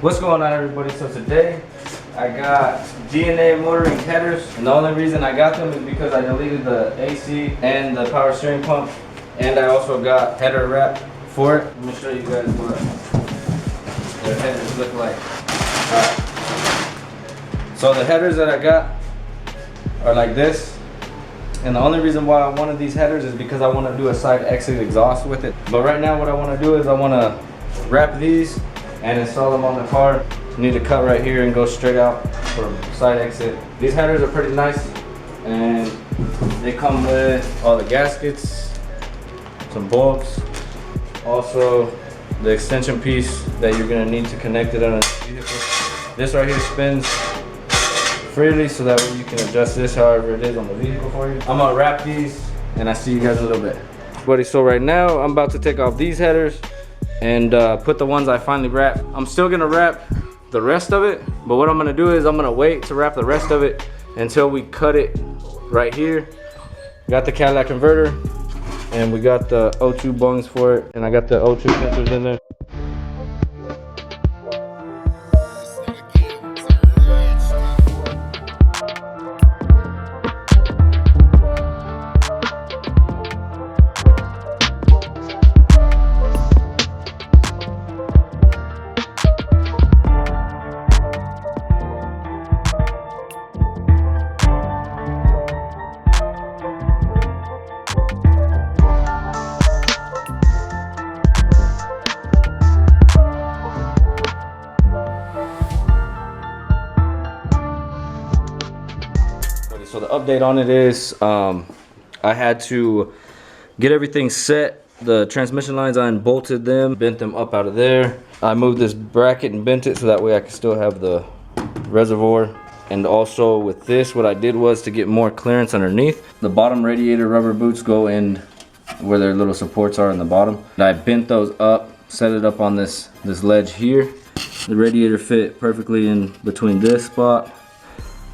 What's going on, everybody? So today I got DNA motoring headers, and the only reason I got them is because I deleted the AC and the power steering pump, and I also got header wrap for it. Let me show you guys what the headers look like. So the headers that I got are like this, and the only reason why I wanted these headers is because I want to do a side exit exhaust with it. But right now what I want to do is I want to wrap these and install them on the car. You need to cut right here and go straight out for side exit. These headers are pretty nice, and they come with all the gaskets, some bolts, also the extension piece that you're gonna need to connect it on a vehicle. This right here spins freely, so that way you can adjust this however it is on the vehicle for you. I'm gonna wrap these, and I'll see you guys in a little bit. Buddy, so right now I'm about to take off these headers and put the ones I finally wrapped. I'm still gonna wrap the rest of it, but what I'm gonna do is I'm gonna wait to wrap the rest of it until we cut it right here. Got the Catalytic Converter, and we got the O2 bungs for it, and I got the O2 sensors in there. So the update on it is I had to get everything set. The transmission lines, I unbolted them, bent them up out of there. I moved this bracket and bent it so that way I can still have the reservoir. And also with this, what I did was to get more clearance underneath. The bottom radiator rubber boots go in where their little supports are in the bottom. And I bent those up, set it up on this ledge here. The radiator fit perfectly in between this spot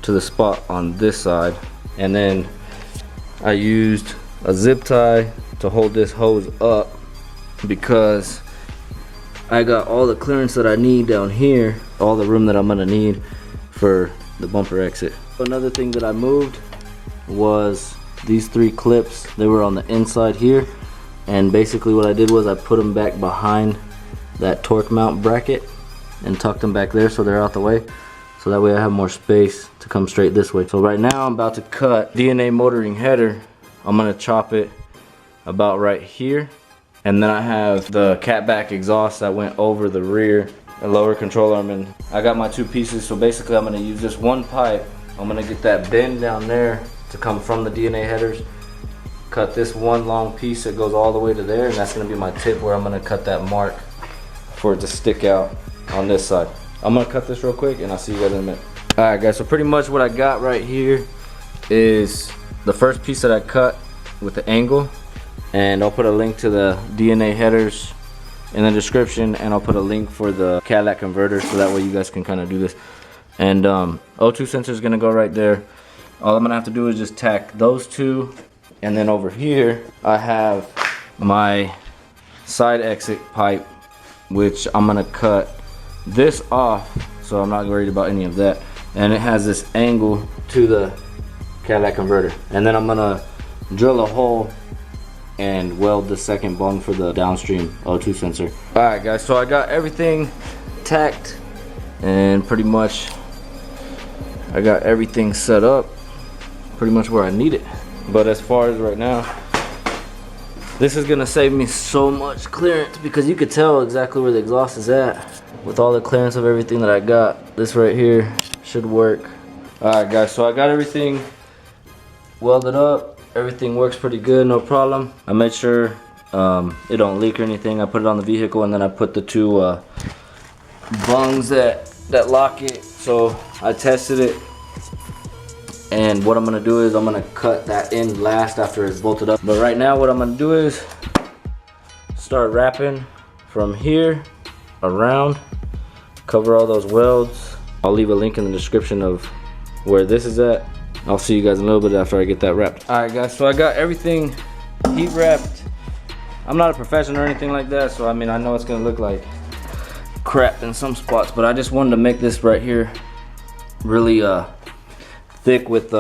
to the spot on this side, and then I used a zip tie to hold this hose up because I got all the clearance that I need down here, all the room that I'm gonna need for the bumper exit. Another thing that I moved was these 3 clips. They were on the inside here, and basically what I did was I put them back behind that torque mount bracket and tucked them back there so they're out the way. So that way I have more space to come straight this way. So right now I'm about to cut DNA motoring header. I'm gonna chop it about right here. And then I have the catback exhaust that went over the rear, a lower control arm, and I got my 2 pieces. So basically I'm gonna use this one pipe. I'm gonna get that bend down there to come from the DNA headers. Cut this one long piece that goes all the way to there, and that's gonna be my tip where I'm gonna cut that mark for it to stick out on this side. I'm gonna cut this real quick and I'll see you guys in a minute. Alright guys, so pretty much what I got right here is the first piece that I cut with the angle, and I'll put a link to the DNA headers in the description, and I'll put a link for the Catalytic Converter so that way you guys can kind of do this. And O2 sensor is gonna go right there. All I'm gonna have to do is just tack those 2, and then over here I have my side exit pipe, which I'm gonna cut this off, so I'm not worried about any of that. And it has this angle to the Catalytic Converter, and then I'm gonna drill a hole and weld the second bung for the downstream O2 sensor. Alright guys, so I got everything tacked, and pretty much I got everything set up pretty much where I need it. But as far as right now, this is gonna save me so much clearance because you could tell exactly where the exhaust is at. With all the clearance of everything that I got, this right here should work. Alright guys, so I got everything welded up. Everything works pretty good, no problem. I made sure it don't leak or anything. I put it on the vehicle, and then I put the 2 bungs that lock it. So I tested it, and what I'm gonna do is I'm gonna cut that end last after it's bolted up. But right now what I'm gonna do is start wrapping from here around, cover all those welds. I'll leave a link in the description of where this is at. I'll see you guys in a little bit after I get that wrapped. Alright guys, so I got everything heat wrapped. I'm not a professional or anything like that, so I mean I know it's gonna look like cracked in some spots, but I just wanted to make this right here really thick with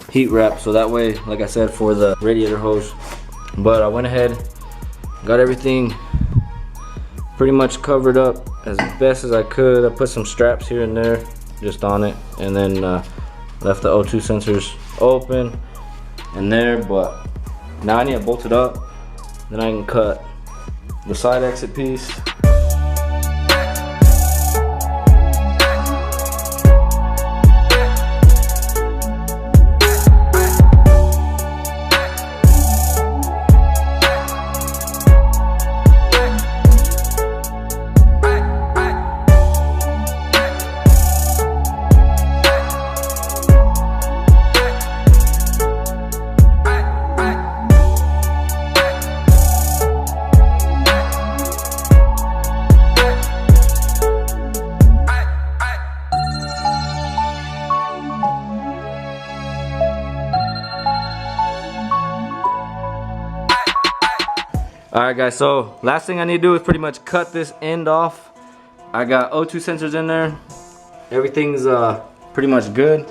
heat wrap, so that way, like I said, for the radiator hose. But I went ahead, got everything pretty much covered up as best as I could. I put some straps here and there just on it, and then left the O2 sensors open and there. But now I need to bolt it up, then I can cut the side exit piece. Alright guys, so last thing I need to do is pretty much cut this end off. I got O2 sensors in there. Everything's pretty much good.